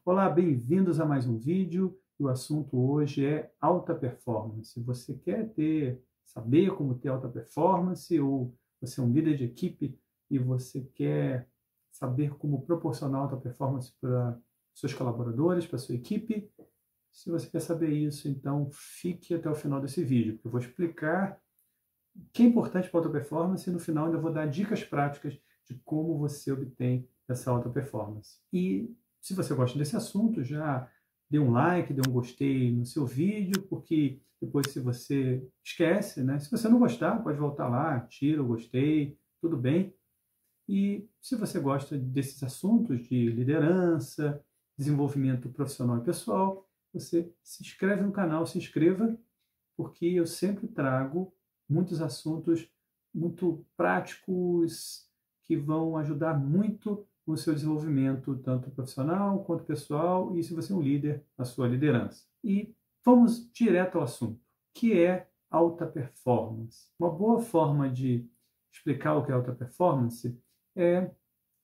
Olá, bem-vindos a mais um vídeo. O assunto hoje é alta performance. Você quer saber como ter alta performance, ou você é um líder de equipe e você quer saber como proporcionar alta performance para seus colaboradores, para sua equipe? Se você quer saber isso, então fique até o final desse vídeo, porque eu vou explicar o que é importante para a alta performance e no final ainda vou dar dicas práticas de como você obtém essa alta performance. E se você gosta desse assunto, já dê um like, dê um gostei no seu vídeo, porque depois se você esquece, né? Se você não gostar, pode voltar lá, tira o gostei, tudo bem. E se você gosta desses assuntos de liderança, desenvolvimento profissional e pessoal, você se inscreve no canal, se inscreva, porque eu sempre trago muitos assuntos muito práticos que vão ajudar muito o seu desenvolvimento, tanto profissional quanto pessoal, e se você é um líder, a sua liderança. E vamos direto ao assunto, que é alta performance. Uma boa forma de explicar o que é alta performance é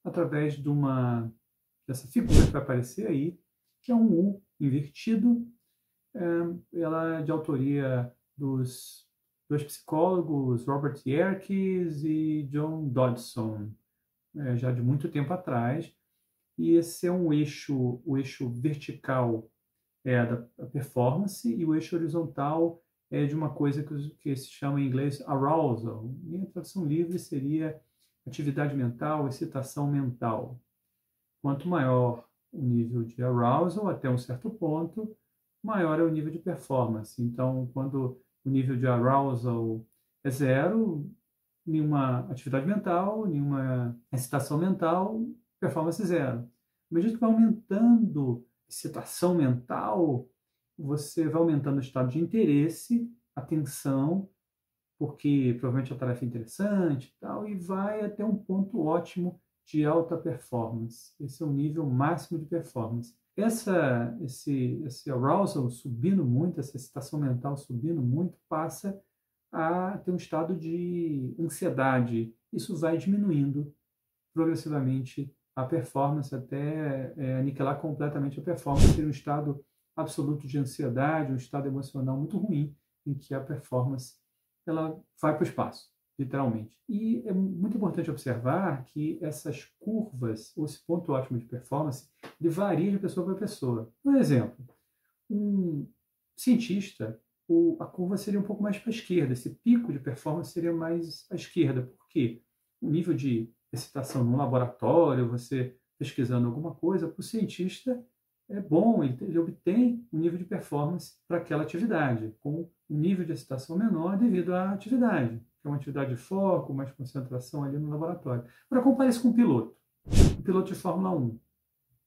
através dessa figura que vai aparecer aí, que é um U invertido. Ela é de autoria dos dois psicólogos Robert Yerkes e John Dodson, já de muito tempo atrás. E esse é o eixo vertical é da performance e o eixo horizontal é de uma coisa que se chama em inglês arousal. Em tradução livre seria atividade mental, excitação mental. Quanto maior o nível de arousal, até um certo ponto, maior é o nível de performance. Então, quando o nível de arousal é zero, nenhuma atividade mental, nenhuma excitação mental, performance zero. À medida que vai aumentando a excitação mental, você vai aumentando o estado de interesse, atenção, porque provavelmente a tarefa é interessante e tal, e vai até um ponto ótimo de alta performance. Esse é o nível máximo de performance. Esse arousal subindo muito, essa excitação mental subindo muito, passa a ter um estado de ansiedade. Isso vai diminuindo progressivamente a performance até aniquilar completamente a performance, ter um estado absoluto de ansiedade, um estado emocional muito ruim, em que a performance ela vai para o espaço, literalmente. E é muito importante observar que essas curvas, ou esse ponto ótimo de performance, ele varia de pessoa para pessoa. Por exemplo, um cientista, a curva seria um pouco mais para a esquerda, esse pico de performance seria mais à esquerda, porque o nível de excitação no laboratório, você pesquisando alguma coisa, para o cientista é bom, ele obtém um nível de performance para aquela atividade, com um nível de excitação menor devido à atividade, que é uma atividade de foco, mais concentração ali no laboratório. Agora, compare isso com um piloto de Fórmula 1.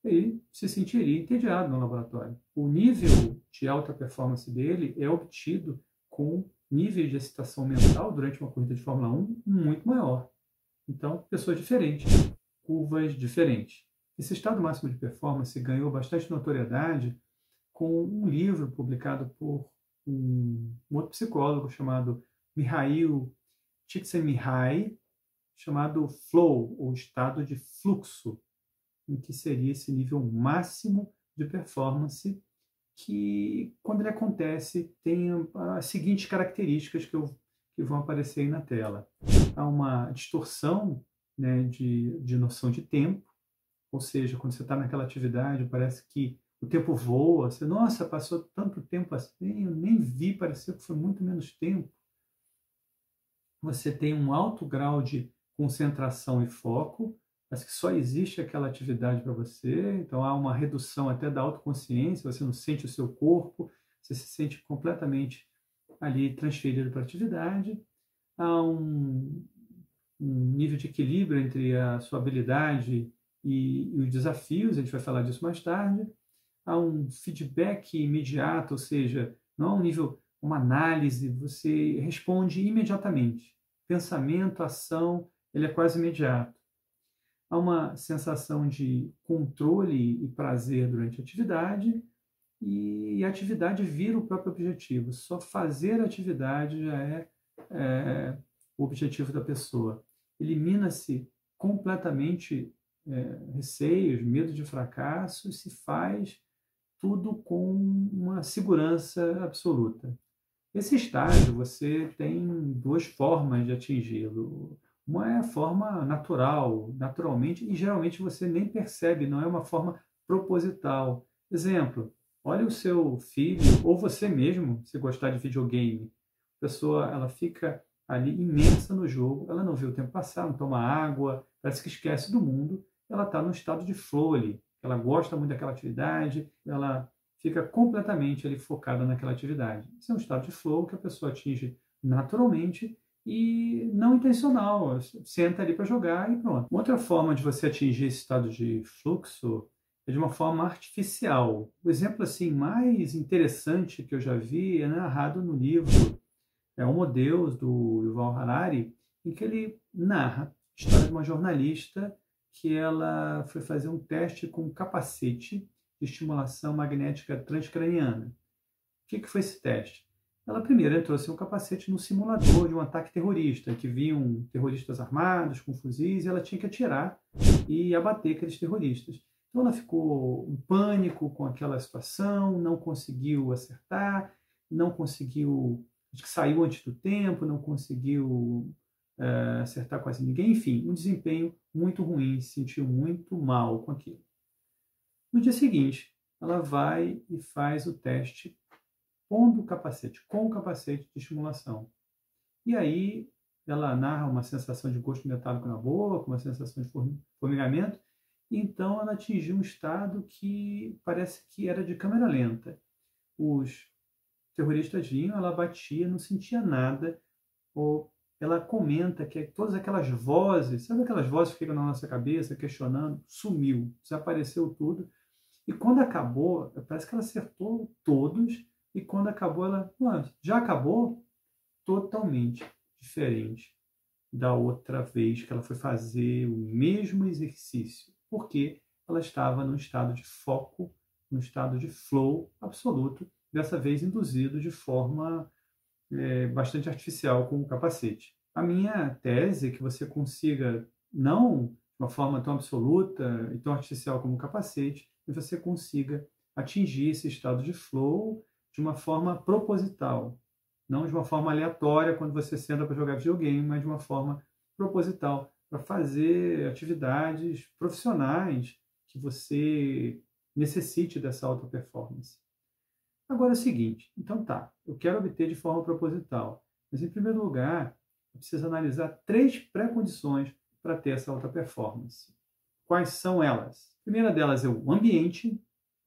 Ele se sentiria entediado no laboratório. O nível de alta performance dele é obtido com níveis de excitação mental durante uma corrida de Fórmula 1 muito maior. Então, pessoas diferentes, curvas diferentes. Esse estado máximo de performance ganhou bastante notoriedade com um livro publicado por um outro psicólogo chamado Mihail Csikszentmihalyi, chamado Flow, ou estado de fluxo, em que seria esse nível máximo de performance que, quando ele acontece, tem as seguintes características que vão aparecer aí na tela. Há uma distorção, né, de noção de tempo, ou seja, quando você está naquela atividade, parece que o tempo voa, você, nossa, passou tanto tempo assim, eu nem vi, pareceu que foi muito menos tempo. Você tem um alto grau de concentração e foco, parece que só existe aquela atividade para você, então há uma redução até da autoconsciência, você não sente o seu corpo, você se sente completamente ali transferido para a atividade. Há um nível de equilíbrio entre a sua habilidade e os desafios, a gente vai falar disso mais tarde. Há um feedback imediato, ou seja, não há um nível, uma análise, você responde imediatamente. Pensamento, ação, ele é quase imediato. Há uma sensação de controle e prazer durante a atividade, e a atividade vira o próprio objetivo. Só fazer a atividade já é o objetivo da pessoa. Elimina-se completamente receios, medo de fracasso, se faz tudo com uma segurança absoluta. Esse estágio, você tem duas formas de atingi-lo. Uma é a forma natural, naturalmente, e geralmente você nem percebe, não é uma forma proposital. Exemplo, olha o seu filho, ou você mesmo, se gostar de videogame. A pessoa, ela fica ali imersa no jogo, ela não vê o tempo passar, não toma água, parece que esquece do mundo, ela está num estado de flow ali. Ela gosta muito daquela atividade, ela fica completamente ali focada naquela atividade. Isso é um estado de flow que a pessoa atinge naturalmente e não intencional. Senta ali para jogar e pronto. Outra forma de você atingir esse estado de fluxo é de uma forma artificial. O exemplo assim mais interessante que eu já vi é narrado no livro Homo Deus, do Yuval Harari, em que ele narra a história de uma jornalista que ela foi fazer um teste com um capacete de estimulação magnética transcraniana. O que foi esse teste? Ela primeiro entrou sem um capacete no simulador de um ataque terrorista, que vinham terroristas armados, com fuzis, e ela tinha que atirar e abater aqueles terroristas. Então ela ficou em pânico com aquela situação, não conseguiu acertar, não conseguiu, acho que saiu antes do tempo, não conseguiu acertar quase ninguém, enfim, um desempenho muito ruim, se sentiu muito mal com aquilo. No dia seguinte, ela vai e faz o teste pondo o capacete, com o capacete de estimulação. E aí ela narra uma sensação de gosto metálico na boca, uma sensação de formigamento, e então ela atingiu um estado que parece que era de câmera lenta. Os terroristas vinham, ela batia, não sentia nada, ou ela comenta que todas aquelas vozes, sabe aquelas vozes que ficam na nossa cabeça questionando, sumiu, desapareceu tudo. E quando acabou, parece que ela acertou todos, e quando acabou, ela, já acabou? Totalmente diferente da outra vez que ela foi fazer o mesmo exercício, porque ela estava num estado de foco, num estado de flow absoluto, dessa vez induzido de forma bastante artificial com o capacete. A minha tese é que você consiga, não de uma forma tão absoluta e tão artificial como o capacete, mas você consiga atingir esse estado de flow de uma forma proposital, não de uma forma aleatória quando você senta para jogar videogame, mas de uma forma proposital, para fazer atividades profissionais que você necessite dessa alta performance. Agora é o seguinte, então tá, eu quero obter de forma proposital, mas em primeiro lugar, eu preciso analisar 3 pré-condições para ter essa alta performance. Quais são elas? A primeira delas é o ambiente,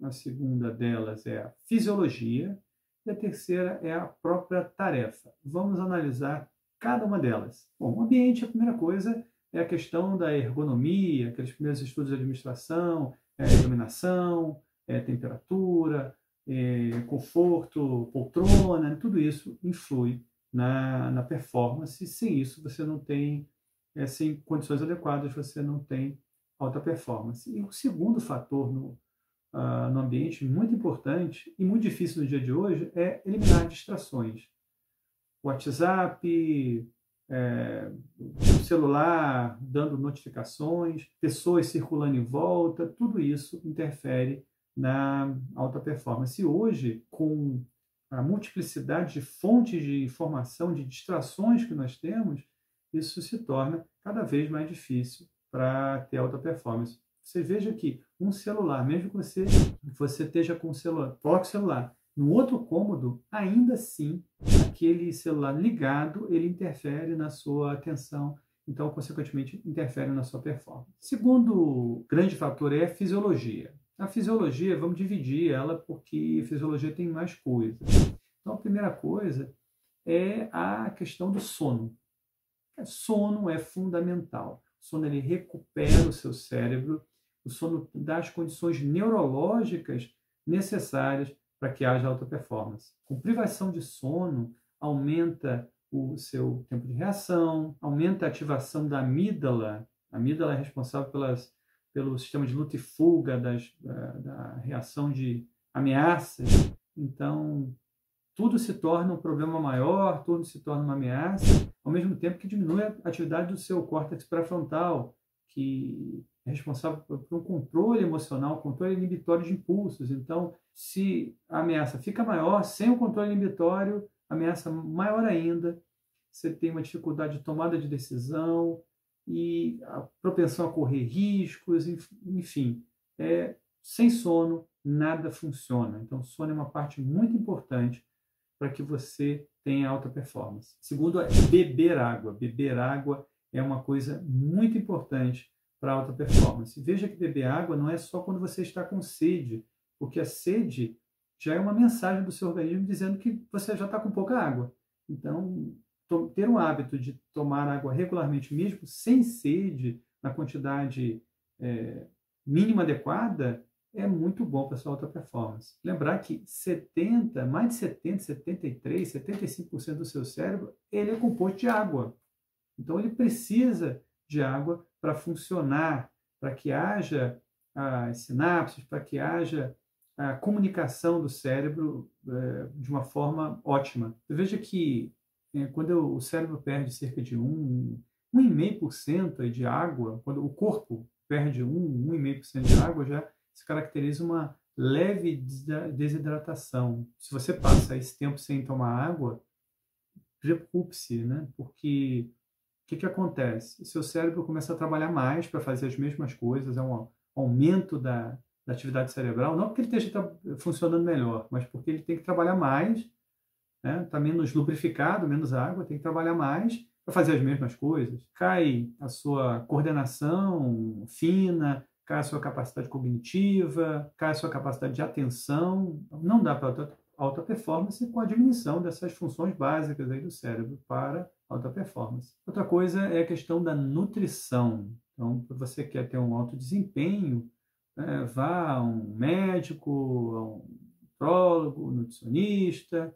a segunda delas é a fisiologia e a terceira é a própria tarefa. Vamos analisar cada uma delas. Bom, o ambiente, a primeira coisa é a questão da ergonomia, aqueles primeiros estudos de administração, iluminação, temperatura, conforto, poltrona, tudo isso influi na performance. Sem isso, você não tem, sem condições adequadas, você não tem alta performance. E o segundo fator no ambiente, muito importante e muito difícil no dia de hoje, é eliminar distrações. WhatsApp, celular dando notificações, pessoas circulando em volta, tudo isso interfere na alta performance. E hoje, com a multiplicidade de fontes de informação, de distrações que nós temos, isso se torna cada vez mais difícil para ter alta performance. Você veja que um celular, mesmo que você esteja com o celular, coloque o celular no outro cômodo, ainda assim, aquele celular ligado, ele interfere na sua atenção, então, consequentemente, interfere na sua performance. Segundo grande fator é a fisiologia. A fisiologia, vamos dividir ela, porque a fisiologia tem mais coisas. Então, a primeira coisa é a questão do sono. O sono é fundamental. O sono, ele recupera o seu cérebro, o sono dá as condições neurológicas necessárias para que haja alta performance. Com privação de sono, aumenta o seu tempo de reação, aumenta a ativação da amígdala. A amígdala é responsável pelo sistema de luta e fuga, da reação de ameaças. Então, tudo se torna um problema maior, tudo se torna uma ameaça, ao mesmo tempo que diminui a atividade do seu córtex pré-frontal, que é responsável por um controle emocional, controle inibitório de impulsos. Então, se a ameaça fica maior, sem o controle inibitório, a ameaça maior ainda, você tem uma dificuldade de tomada de decisão e a propensão a correr riscos, enfim. Sem sono, nada funciona. Então, o sono é uma parte muito importante para que você tenha alta performance. Segundo é beber água. Beber água é uma coisa muito importante para alta performance. Veja que beber água não é só quando você está com sede, porque a sede já é uma mensagem do seu organismo dizendo que você já está com pouca água. Então, ter o hábito de tomar água regularmente, mesmo sem sede, na quantidade mínima adequada, é muito bom para a sua alta performance. Lembrar que mais de 70, 73, 75% do seu cérebro ele é composto de água. Então, ele precisa de água para funcionar, para que haja as sinapses, para que haja a comunicação do cérebro de uma forma ótima. Veja que quando o cérebro perde cerca de 1,5% de água, quando o corpo perde 1,5% de água, já se caracteriza uma leve desidratação. Se você passa esse tempo sem tomar água, preocupe-se, né? Porque o que acontece? O seu cérebro começa a trabalhar mais para fazer as mesmas coisas, é um aumento da atividade cerebral, não porque ele esteja funcionando melhor, mas porque ele tem que trabalhar mais, né? Está menos lubrificado, menos água, tem que trabalhar mais para fazer as mesmas coisas. Cai a sua coordenação fina, cai a sua capacidade cognitiva, cai a sua capacidade de atenção. Não dá para alta performance com a diminuição dessas funções básicas aí do cérebro para alta performance. Outra coisa é a questão da nutrição. Então, se você quer ter um alto desempenho, vá a um médico, a um nutrólogo, nutricionista,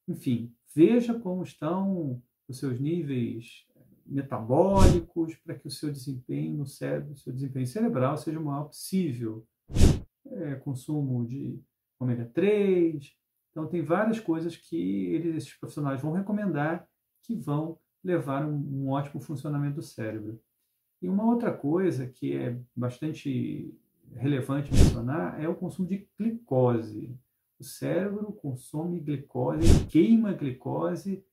enfim, veja como estão os seus níveis metabólicos para que o seu desempenho no cérebro, o seu desempenho cerebral seja o maior possível. Consumo de ômega 3. Então, tem várias coisas que esses profissionais vão recomendar que vão levar um ótimo funcionamento do cérebro. E uma outra coisa que é bastante relevante mencionar é o consumo de glicose. O cérebro consome glicose, queima glicose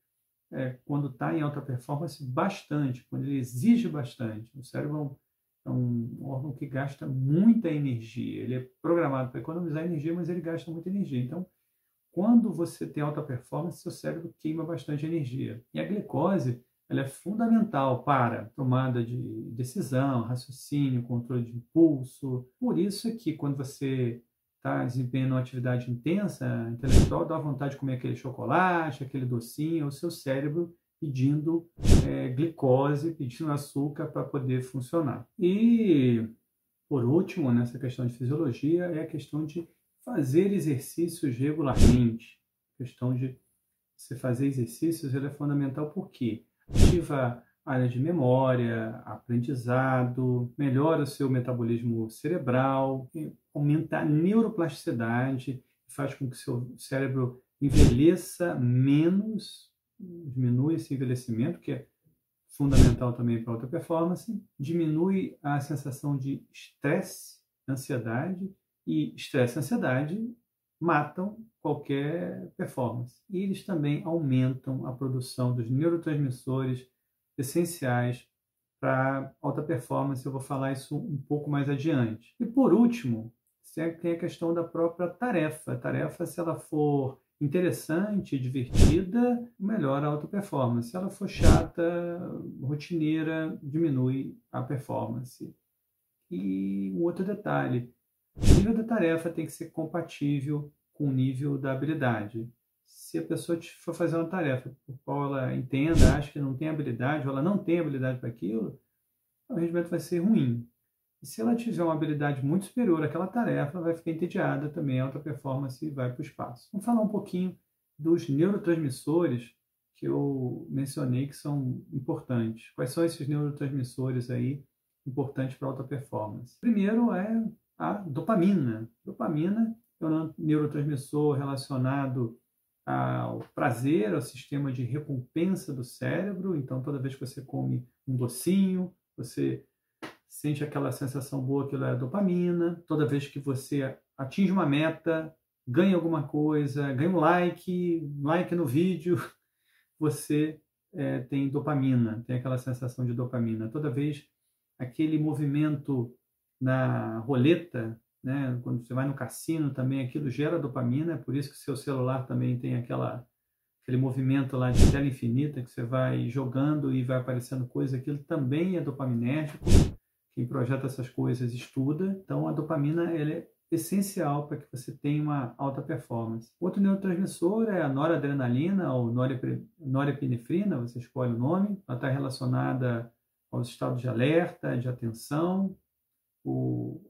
quando está em alta performance bastante, quando ele exige bastante. O cérebro é um órgão que gasta muita energia. Ele é programado para economizar energia, mas ele gasta muita energia. Então, quando você tem alta performance, seu cérebro queima bastante energia. E a glicose ela é fundamental para tomada de decisão, raciocínio, controle de impulso. Por isso é que quando você está desempenhando uma atividade intensa, intelectual, dá vontade de comer aquele chocolate, aquele docinho, é o seu cérebro pedindo glicose, pedindo açúcar para poder funcionar. E, por último, nessa questão de fisiologia, é a questão de fazer exercícios regularmente. A questão de você fazer exercícios ela é fundamental porque ativa a área de memória, aprendizado, melhora o seu metabolismo cerebral, aumenta a neuroplasticidade, faz com que o seu cérebro envelheça menos, diminui esse envelhecimento, que é fundamental também para a alta performance, diminui a sensação de estresse, ansiedade, e estresse e ansiedade matam qualquer performance. E eles também aumentam a produção dos neurotransmissores essenciais para alta performance. Eu vou falar isso um pouco mais adiante. E por último, tem a questão da própria tarefa. A tarefa, se ela for interessante, divertida, melhora a alta performance. Se ela for chata, rotineira, diminui a performance. E um outro detalhe, o nível da tarefa tem que ser compatível com o nível da habilidade. Se a pessoa for fazer uma tarefa por qual ela entenda, acha que não tem habilidade, ou ela não tem habilidade para aquilo, o rendimento vai ser ruim. E se ela tiver uma habilidade muito superior àquela tarefa, ela vai ficar entediada também, a alta performance vai para o espaço. Vamos falar um pouquinho dos neurotransmissores que eu mencionei que são importantes. Quais são esses neurotransmissores aí importantes para a alta performance? Primeiro é a dopamina. Dopamina é um neurotransmissor relacionado ao prazer, ao sistema de recompensa do cérebro. Então, toda vez que você come um docinho, você sente aquela sensação boa, aquilo é dopamina. Toda vez que você atinge uma meta, ganha alguma coisa, ganha um like no vídeo, você tem dopamina, tem aquela sensação de dopamina. Toda vez aquele movimento na roleta, né, quando você vai no cassino também, aquilo gera dopamina, é por isso que o seu celular também tem aquele movimento lá de tela infinita, que você vai jogando e vai aparecendo coisa, aquilo também é dopaminérgico. Quem projeta essas coisas estuda. Então, a dopamina ela é essencial para que você tenha uma alta performance. Outro neurotransmissor é a noradrenalina ou norepinefrina, você escolhe o nome. Ela está relacionada aos estados de alerta, de atenção,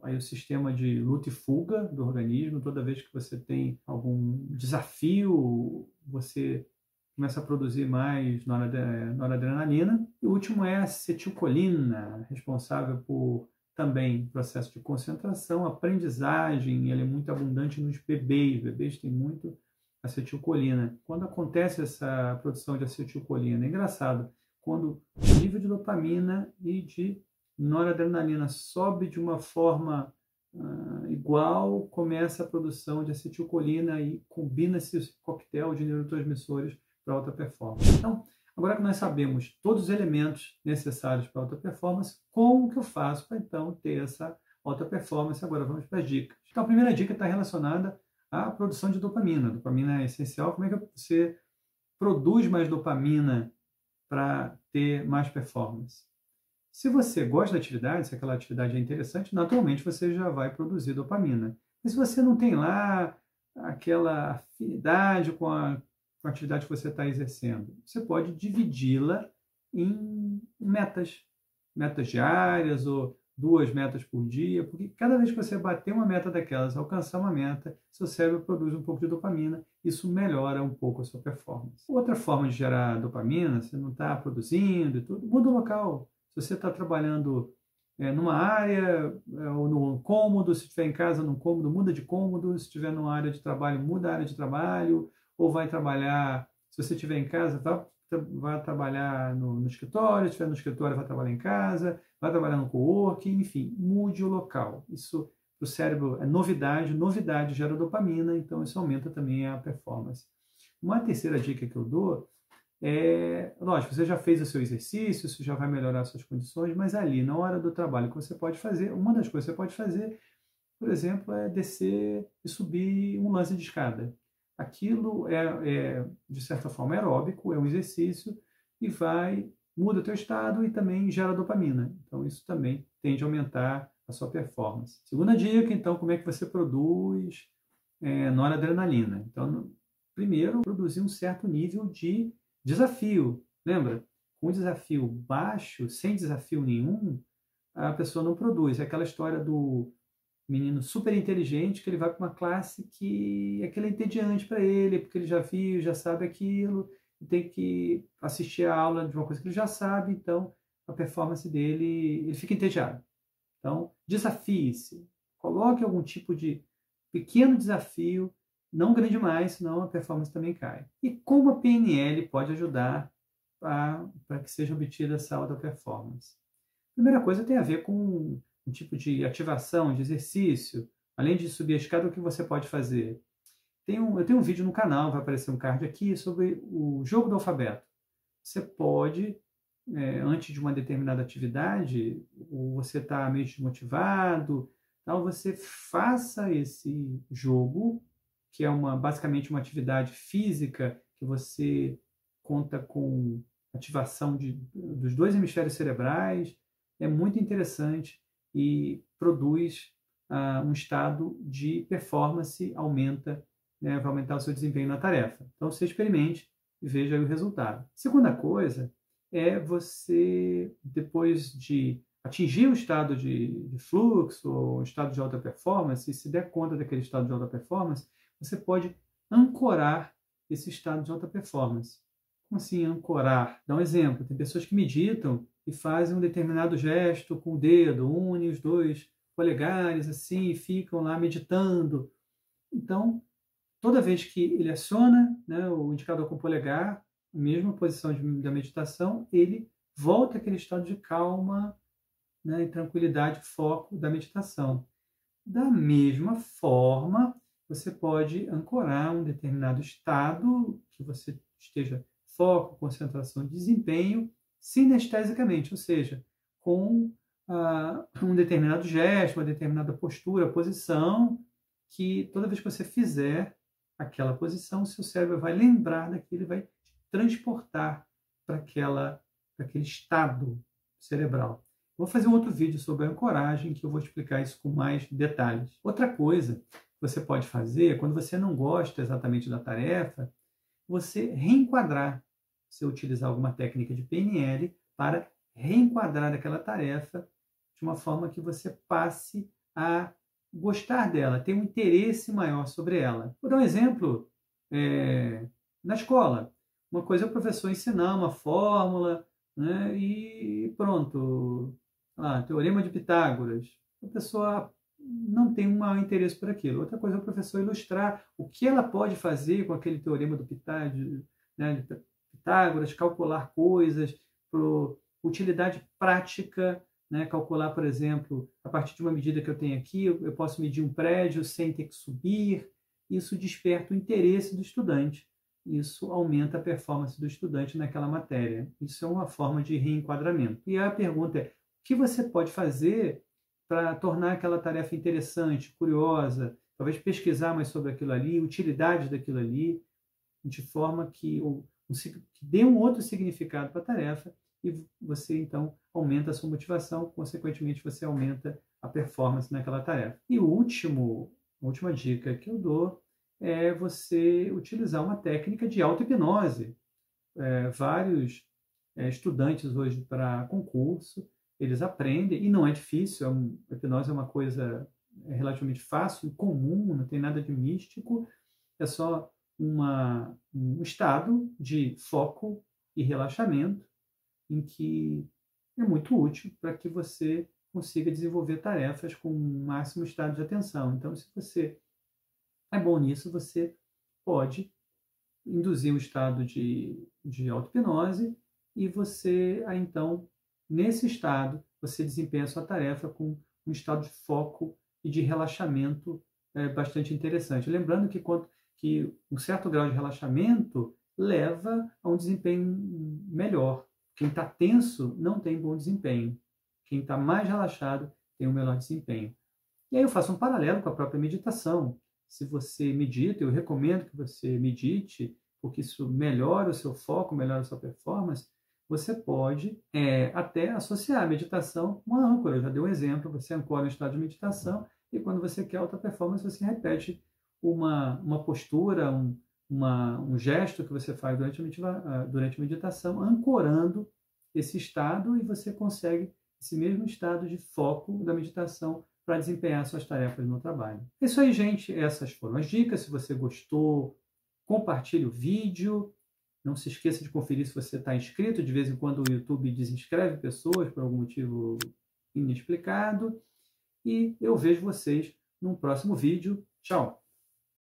aí o sistema de luta e fuga do organismo. Toda vez que você tem algum desafio, você começa a produzir mais noradrenalina. E o último é a acetilcolina, responsável por também processo de concentração, aprendizagem. Ela é muito abundante nos bebês. Bebês têm muito acetilcolina. Quando acontece essa produção de acetilcolina, é engraçado, quando o nível de dopamina e de noradrenalina sobe de uma forma igual, começa a produção de acetilcolina e combina-se esse coquetel de neurotransmissores para alta performance. Então, agora que nós sabemos todos os elementos necessários para alta performance, como que eu faço para então ter essa alta performance? Agora vamos para as dicas. Então, a primeira dica está relacionada à produção de dopamina. A dopamina é essencial. Como é que você produz mais dopamina para ter mais performance? Se você gosta da atividade, se aquela atividade é interessante, naturalmente você já vai produzir dopamina. Mas se você não tem lá aquela afinidade com a atividade que você está exercendo, você pode dividi-la em metas diárias ou 2 metas por dia, porque cada vez que você bater uma meta daquelas, alcançar uma meta, seu cérebro produz um pouco de dopamina, isso melhora um pouco a sua performance. Outra forma de gerar dopamina, você não está produzindo e tudo, muda o local. Se você está trabalhando numa área ou num cômodo, se estiver em casa num cômodo, muda de cômodo. Se estiver numa área de trabalho, muda a área de trabalho. Ou vai trabalhar, se você estiver em casa, vai trabalhar no escritório. Se estiver no escritório, vai trabalhar em casa. Vai trabalhar no coworking, enfim, mude o local. Isso para o cérebro é novidade. Novidade gera dopamina, então isso aumenta também a performance. Uma terceira dica que eu dou lógico, você já fez o seu exercício, isso já vai melhorar as suas condições, mas ali, na hora do trabalho, que você pode fazer, uma das coisas que você pode fazer, por exemplo, é descer e subir um lance de escada. Aquilo de certa forma, aeróbico, é um exercício e muda o teu estado e também gera dopamina. Então, isso também tende a aumentar a sua performance. Segunda dica, então, como é que você produz noradrenalina? Então, primeiro, produzir um certo nível de desafio. Lembra? Com um desafio baixo, sem desafio nenhum, a pessoa não produz. É aquela história do menino super inteligente que ele vai para uma classe que aquilo é entediante para ele, porque ele já viu, já sabe aquilo, e tem que assistir a aula de uma coisa que ele já sabe, então a performance dele, ele fica entediado. Então, desafie-se. Coloque algum tipo de pequeno desafio, não grande mais, senão a performance também cai. E como a PNL pode ajudar para que seja obtida essa alta performance? A primeira coisa tem a ver com um tipo de ativação, de exercício. Além de subir a escada, o que você pode fazer? Eu tenho um vídeo no canal, vai aparecer um card aqui, sobre o jogo do alfabeto. Você pode, antes de uma determinada atividade, ou você está meio desmotivado, então você faça esse jogo, que é basicamente uma atividade física que você conta com ativação dos 2 hemisférios cerebrais. É muito interessante e produz um estado de performance, vai aumentar o seu desempenho na tarefa. Então, você experimente e veja aí o resultado. Segunda coisa é você, depois de atingir o estado de fluxo, ou estado de alta performance, e se der conta daquele estado de alta performance, você pode ancorar esse estado de alta performance. Como assim ancorar? Dá um exemplo. Tem pessoas que meditam e fazem um determinado gesto com o dedo, unem os 2 polegares assim e ficam lá meditando. Então, toda vez que ele aciona, o indicador com o polegar, a mesma posição da meditação, ele volta àquele estado de calma né, e tranquilidade, foco da meditação. Da mesma forma, você pode ancorar um determinado estado que você esteja foco, concentração e desempenho sinestesicamente, ou seja, com um determinado gesto, uma determinada postura, posição, que toda vez que você fizer aquela posição, o seu cérebro vai lembrar daquilo e vai transportar para aquele estado cerebral. Vou fazer um outro vídeo sobre a ancoragem, que eu vou explicar isso com mais detalhes. Outra coisa que você pode fazer, quando você não gosta exatamente da tarefa, você reenquadrar. Você utilizar alguma técnica de PNL para reenquadrar aquela tarefa de uma forma que você passe a gostar dela, ter um interesse maior sobre ela. Vou dar um exemplo na escola. Uma coisa é o professor ensinar uma fórmula, né, e pronto. Teorema de Pitágoras. A pessoa não tem um maior interesse por aquilo. Outra coisa é o professor ilustrar o que ela pode fazer com aquele teorema do Pitágoras, calcular coisas, utilidade prática, né? Calcular, por exemplo, a partir de uma medida que eu tenho aqui, eu posso medir um prédio sem ter que subir. Isso desperta o interesse do estudante. Isso aumenta a performance do estudante naquela matéria. Isso é uma forma de reenquadramento. E a pergunta é, o que você pode fazer para tornar aquela tarefa interessante, curiosa, talvez pesquisar mais sobre aquilo ali, utilidade daquilo ali, de forma que dê um outro significado para a tarefa e você, então, aumenta a sua motivação, consequentemente, você aumenta a performance naquela tarefa. E a última dica que eu dou é você utilizar uma técnica de auto-hipnose. Vários estudantes hoje para concurso, eles aprendem, e não é difícil, a hipnose é uma coisa relativamente fácil, comum, não tem nada de místico, é só um estado de foco e relaxamento em que é muito útil para que você consiga desenvolver tarefas com o máximo estado de atenção. Então, se você é bom nisso, você pode induzir um estado de auto-hipnose e você, então, nesse estado, você desempenha a sua tarefa com um estado de foco e de relaxamento bastante interessante. Lembrando que um certo grau de relaxamento leva a um desempenho melhor. Quem está tenso não tem bom desempenho. Quem está mais relaxado tem um melhor desempenho. E aí eu faço um paralelo com a própria meditação. Se você medita, eu recomendo que você medite, porque isso melhora o seu foco, melhora a sua performance. Você pode até associar a meditação com uma âncora. Eu já dei um exemplo, você ancora um estado de meditação e quando você quer alta performance, você repete uma postura, um gesto que você faz durante a meditação, ancorando esse estado e você consegue esse mesmo estado de foco da meditação para desempenhar suas tarefas no trabalho. É isso aí, gente. Essas foram as dicas. Se você gostou, compartilhe o vídeo. Não se esqueça de conferir se você está inscrito. De vez em quando o YouTube desinscreve pessoas por algum motivo inexplicado. E eu vejo vocês num próximo vídeo. Tchau!